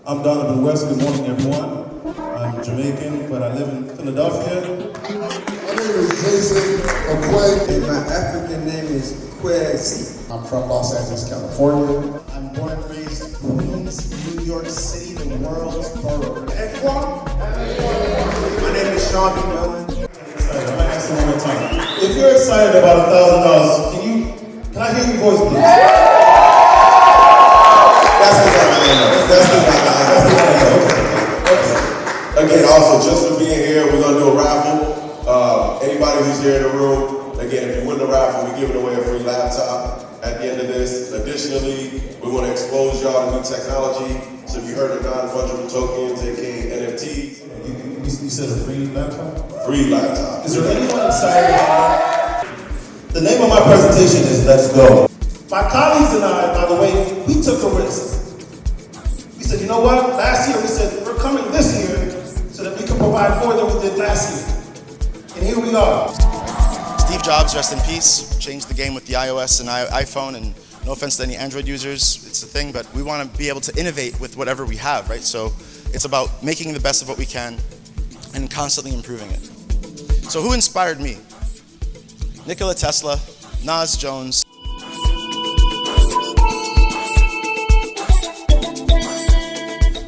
I'm Donovan West. Good morning, everyone. I'm Jamaican, but I live in Philadelphia. My name is Jason Okway, and my African name is Kwesi. I'm from Los Angeles, California. I'm born and raised in Queens, New York City, the world's borough. Everyone? My name is Sean McMillan. I'm gonna ask you one more time. If you're excited about $1,000, can I hear your voice, please? Again, also, just for being here, we're going to do a raffle. Anybody who's here in the room, again, if you win the raffle, we're giving away a free laptop at the end of this. Additionally, we want to expose y'all to new technology. So if you heard of non-fungible tokens, aka NFTs. You said a free laptop? Free laptop. Is there anyone excited about it? The name of my presentation is Let's Go. My colleagues and I, by the way, we took a risk. We said, you know what? Last year we said, we're coming this year so that we can provide more than we did last year. And here we are. Steve Jobs, rest in peace, changed the game with the iOS and iPhone, and no offense to any Android users, it's a thing, but we want to be able to innovate with whatever we have, right? So it's about making the best of what we can and constantly improving it. So who inspired me? Nikola Tesla, Nas Jones.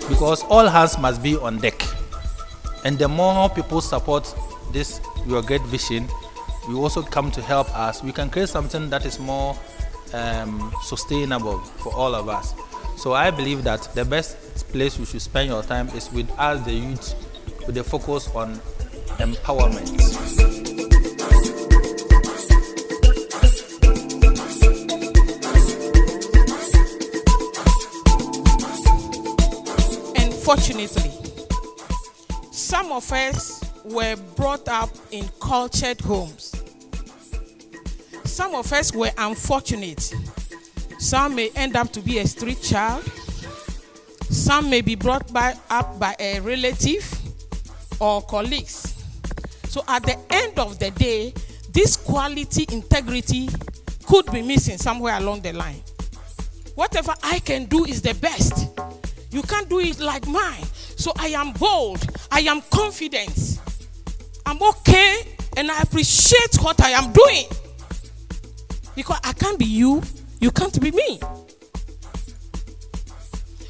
Because all hands must be on deck. And the more people support this, your great vision, you also come to help us. We can create something that is more sustainable for all of us. So I believe that the best place you should spend your time is with us, the youth, with the focus on empowerment. Unfortunately, some of us were brought up in cultured homes. Some of us were unfortunate. Some may end up to be a street child. Some may be brought up by a relative or colleagues. So at the end of the day, this quality, integrity could be missing somewhere along the line. Whatever I can do is the best. You can't do it like mine. So I am bold. I am confident. I'm okay, and I appreciate what I am doing. Because I can't be you. You can't be me.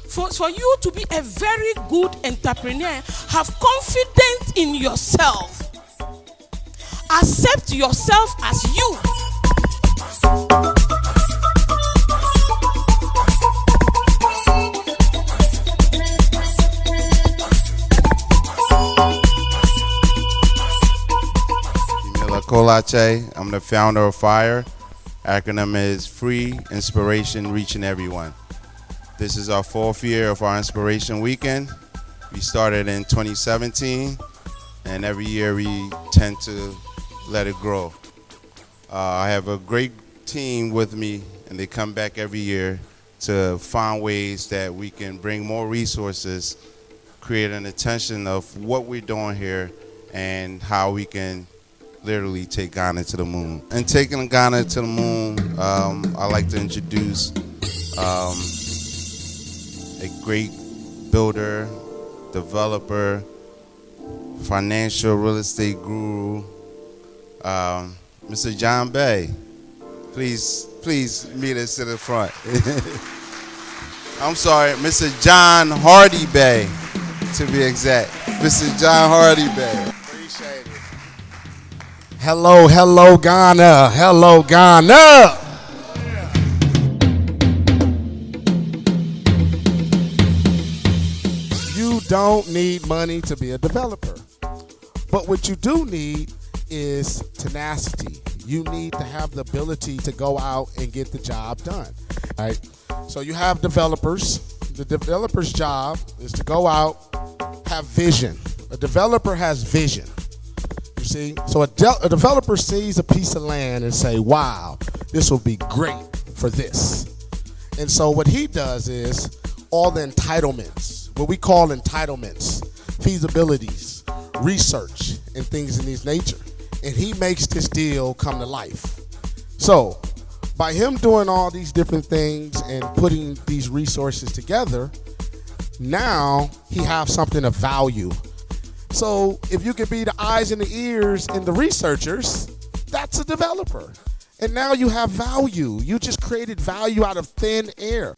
For you to be a very good entrepreneur, have confidence in yourself. Accept yourself as you. Kolache. I'm the founder of FIRE. Acronym is Free Inspiration Reaching Everyone. This is our 4th year of our Inspiration Weekend. We started in 2017, and every year we tend to let it grow. I have a great team with me, and they come back every year to find ways that we can bring more resources, create an attention of what we're doing here, and how we can literally take Ghana to the moon. And taking Ghana to the moon, I'd like to introduce a great builder, developer, financial real estate guru, Mr. John Bay. Please meet us to the front. I'm sorry, Mr. John Hardy Bay, to be exact. Mr. John Hardy Bay. Appreciate it. Hello, hello, Ghana. Hello, Ghana. You don't need money to be a developer. But what you do need is tenacity. You need to have the ability to go out and get the job done. All right? So you have developers. The developer's job is to go out, have vision. A developer has vision. You see? So a developer sees a piece of land and say, wow, this will be great for this. And so what he does is all the entitlements, what we call entitlements, feasibilities, research, and things in this nature. And he makes this deal come to life. So by him doing all these different things and putting these resources together, Now he has something of value. So if you could be the eyes and the ears and the researchers, that's a developer. And now you have value. You just created value out of thin air.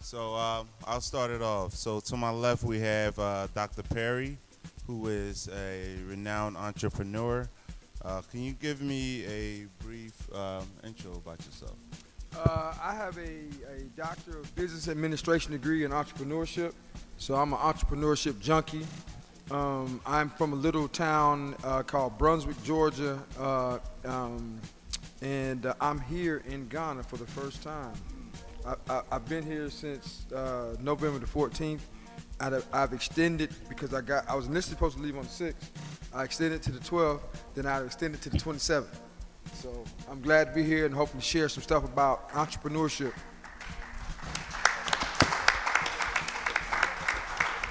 So I'll start it off. So to my left, we have Dr. Perry, who is a renowned entrepreneur. Can you give me a brief intro about yourself? I have a Doctor of Business Administration degree in entrepreneurship, so I'm an entrepreneurship junkie. I'm from a little town called Brunswick, Georgia, and I'm here in Ghana for the first time. I've been here since November the 14th. I've extended because I was initially supposed to leave on the 6th. I extended to the 12th, then I extended to the 27th. So I'm glad to be here and hoping to share some stuff about entrepreneurship.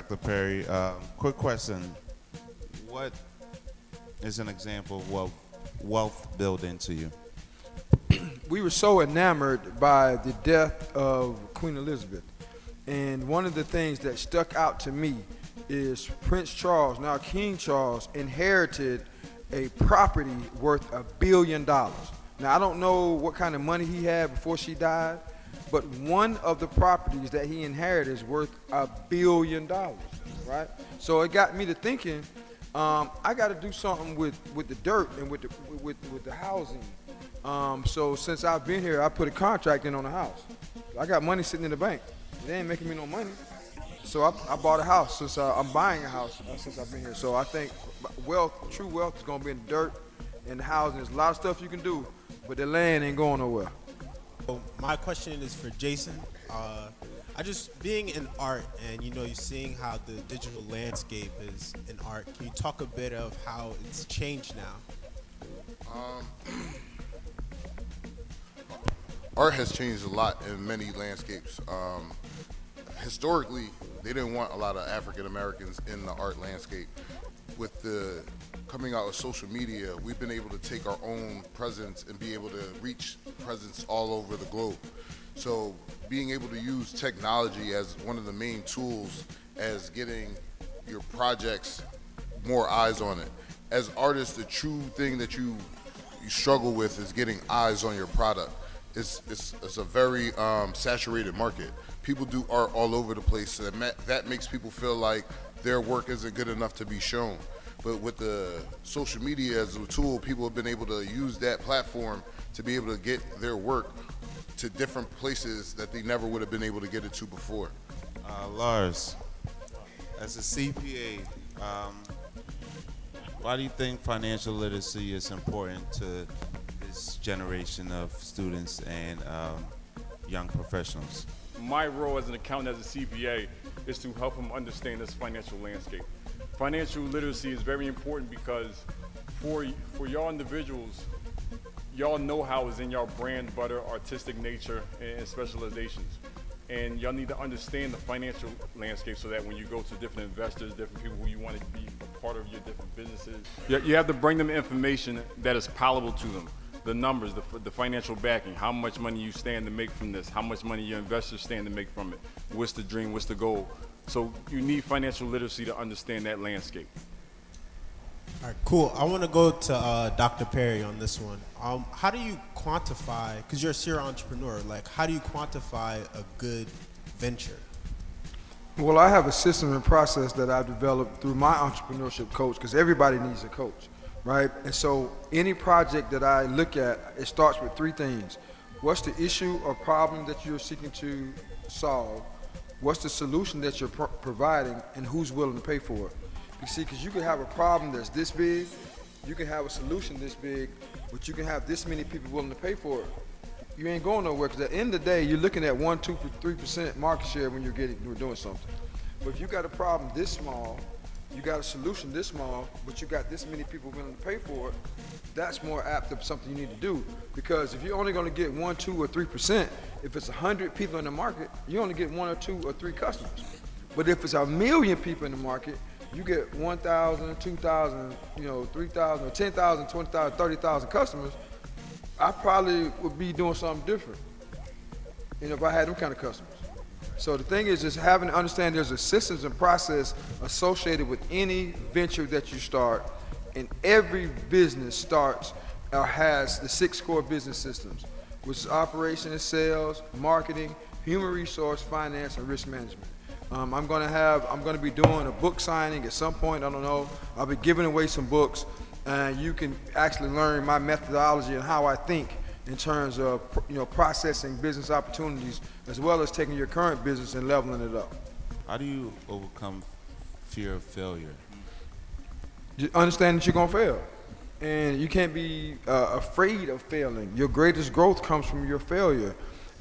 Dr. Perry, quick question. What is an example of wealth building to you? We were so enamored by the death of Queen Elizabeth. And one of the things that stuck out to me is Prince Charles, now King Charles, inherited a property worth $1 billion. Now, I don't know what kind of money he had before she died, but one of the properties that he inherited is worth $1 billion, right? So it got me to thinking, I got to do something with the dirt and with the housing. So since I've been here, I put a contract in on a house. I got money sitting in the bank. They ain't making me no money. So I bought a house since I'm buying a house since I've been here. So I think true wealth is gonna be in the dirt and the housing. There's a lot of stuff you can do, but the land ain't going nowhere. So my question is for Jason. I just being in art and you're seeing how the digital landscape is in art. Can you talk a bit of how it's changed now? Art has changed a lot in many landscapes. Historically, they didn't want a lot of African Americans in the art landscape. With the coming out of social media, we've been able to take our own presence and be able to reach presence all over the globe. So being able to use technology as one of the main tools as getting your projects more eyes on it. As artists, the true thing that you struggle with is getting eyes on your product. It's a very saturated market. People do art all over the place, and that makes people feel like their work isn't good enough to be shown. But with the social media as a tool, people have been able to use that platform to be able to get their work to different places that they never would have been able to get it to before. Lars, as a CPA, why do you think financial literacy is important to this generation of students and young professionals? My role as an accountant, as a CPA, is to help them understand this financial landscape. Financial literacy is very important because for y'all individuals, y'all know-how is in y'all brand, butter, artistic nature, and specializations. And y'all need to understand the financial landscape so that when you go to different investors, different people who you want to be a part of your different businesses, you have to bring them information that is palatable to them. The numbers, the financial backing, how much money you stand to make from this, how much money your investors stand to make from it, what's the dream, what's the goal. So you need financial literacy to understand that landscape. All right, cool. I want to go to Dr. Perry on this one. How do you quantify, because you're a serial entrepreneur, like how do you quantify a good venture? Well, I have a system and process that I've developed through my entrepreneurship coach, because everybody needs a coach, right? And so any project that I look at, it starts with three things. What's the issue or problem that you're seeking to solve? What's the solution that you're providing, and who's willing to pay for it? You see, because you can have a problem that's this big, you can have a solution this big, but you can have this many people willing to pay for it. You ain't going nowhere, because at the end of the day, you're looking at 1%, 2%, 3% market share when you're doing something. But if you got a problem this small, you got a solution this small, but you got this many people willing to pay for it, that's more apt to something you need to do. Because if you're only going to get 1, 2, or 3%, if it's 100 people in the market, you only get 1 or 2 or 3 customers. But if it's 1 million people in the market, you get 1,000, 2,000, 3,000, or 10,000, 20,000, 30,000 customers. I probably would be doing something different, if I had them kind of customers. So the thing is just having to understand there's a systems and process associated with any venture that you start, and every business starts or has the 6 core business systems, which is operations, sales, marketing, human resource, finance, and risk management. I'm going to be doing a book signing at some point. I don't know. I'll be giving away some books, and you can actually learn my methodology and how I think in terms of processing business opportunities, as well as taking your current business and leveling it up. How do you overcome fear of failure? Just understand that you're going to fail. And you can't be afraid of failing. Your greatest growth comes from your failure.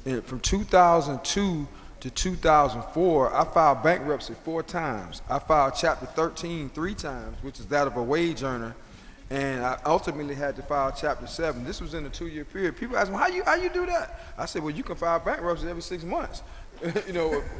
And from 2002 to 2004, I filed bankruptcy 4 times. I filed Chapter 13 3 times, which is that of a wage earner. And I ultimately had to file Chapter 7. This was in a 2-year period. People ask me, how you do that? I said, well, you can file bankruptcy every 6 months.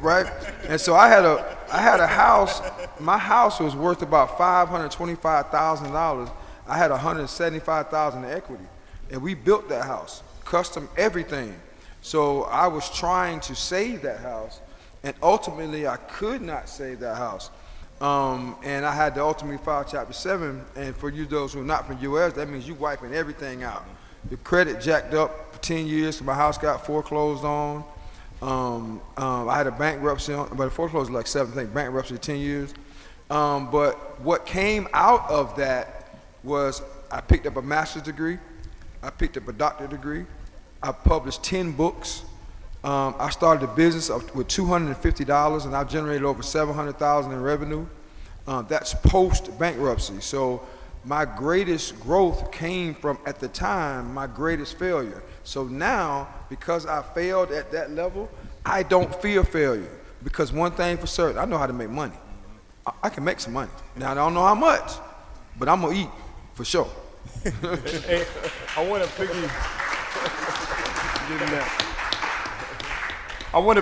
Right? And so I had a house. My house was worth about $525,000. I had $175,000 in equity, and we built that house, custom everything. So I was trying to save that house, and ultimately I could not save that house. And I had to ultimately file Chapter 7. And for you, those who are not from the U.S., that means you wiping everything out. The credit jacked up for 10 years, so my house got foreclosed on. I had a bankruptcy on, but the foreclosed like 7 things, bankruptcy 10 years. But what came out of that was I picked up a master's degree, I picked up a doctorate degree, I published 10 books. I started a business with $250, and I've generated over $700,000 in revenue. That's post bankruptcy. So my greatest growth came from, at the time, my greatest failure. So now, because I failed at that level, I don't fear failure. Because one thing for certain, I know how to make money. I can make some money. Now I don't know how much, but I'm gonna eat for sure. Hey, I want to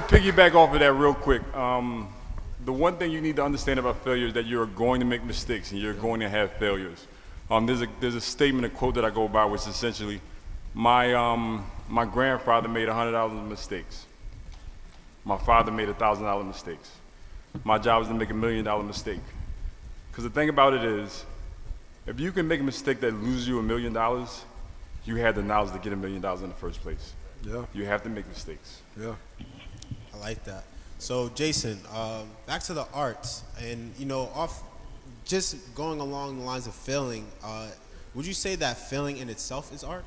piggyback off of that real quick. The one thing you need to understand about failure is that you're going to make mistakes and you're going to have failures. There's a statement, a quote that I go by, which is essentially, my grandfather made 100,000 mistakes. My father made 1,000 mistakes. My job is to make $1 million mistake. Because the thing about it is, if you can make a mistake that loses you $1 million, you had the knowledge to get $1 million in the first place. Yeah. You have to make mistakes. Yeah. I like that. So Jason, back to the arts, and just going along the lines of failing, would you say that failing in itself is art?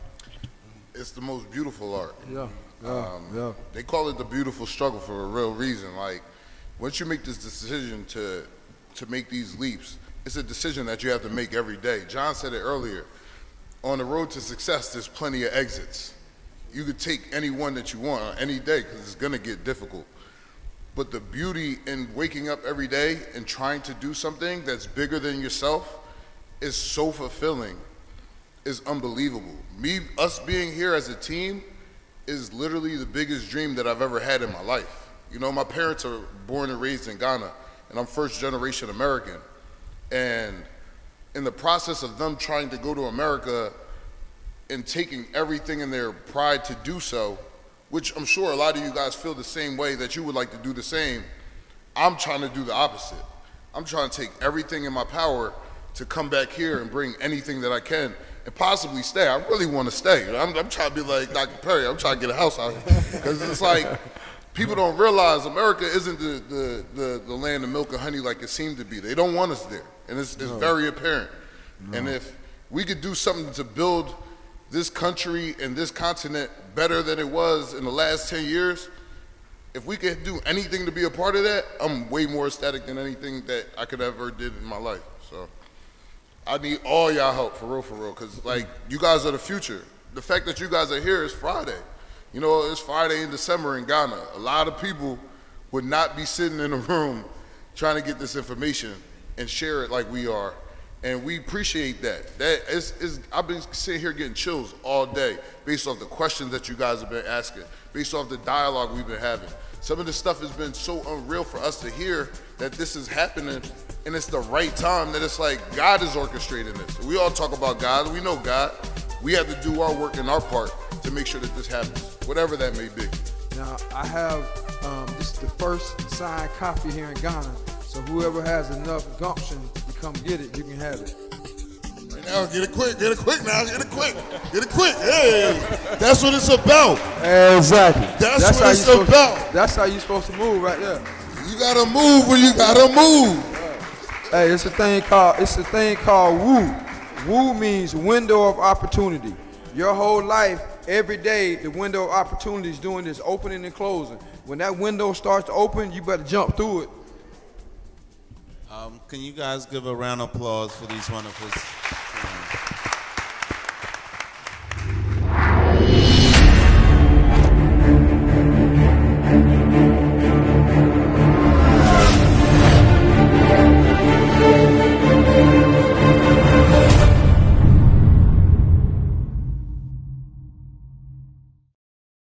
It's the most beautiful art. Yeah. Yeah. They call it the beautiful struggle for a real reason. Like, once you make this decision to make these leaps, it's a decision that you have to make every day. John said it earlier. On the road to success, there's plenty of exits. You could take any one that you want on any day because it's gonna get difficult. But the beauty in waking up every day and trying to do something that's bigger than yourself is so fulfilling, is unbelievable. Us being here as a team is literally the biggest dream that I've ever had in my life. My parents are born and raised in Ghana, and I'm first generation American. And in the process of them trying to go to America and taking everything in their pride to do so, which I'm sure a lot of you guys feel the same way, that you would like to do the same, I'm trying to do the opposite. I'm trying to take everything in my power to come back here and bring anything that I can and possibly stay. I really want to stay. I'm trying to be like Dr. Perry. I'm trying to get a house out here. Because it's like, people don't realize America isn't the land of milk and honey like it seemed to be. They don't want us there. And it's very apparent. No. And if we could do something to build this country and this continent better than it was in the last 10 years, if we could do anything to be a part of that, I'm way more ecstatic than anything that I could ever did in my life. So I need all y'all help, for real, because like, you guys are the future. The fact that you guys are here is Friday. It's Friday in December in Ghana. A lot of people would not be sitting in a room trying to get this information and share it like we are. And we appreciate that. That is I've been sitting here getting chills all day based off the questions that you guys have been asking, based off the dialogue we've been having. Some of this stuff has been so unreal for us to hear that this is happening, and it's the right time, that it's like God is orchestrating this. We all talk about God, we know God. We have to do our work and our part to make sure that this happens, whatever that may be. Now, I have, this is the first signed copy here in Ghana, so whoever has enough gumption to come get it, you can have it. Right now, get it quick now, get it quick. Hey, that's what it's about. Exactly. That's what it's about. That's how you're supposed to move right there. You gotta move when you gotta move. Hey, it's a thing called woo. Woo means window of opportunity. Your whole life, every day, the window of opportunity is doing this opening and closing. When that window starts to open, you better jump through it. Can you guys give a round of applause for these wonderful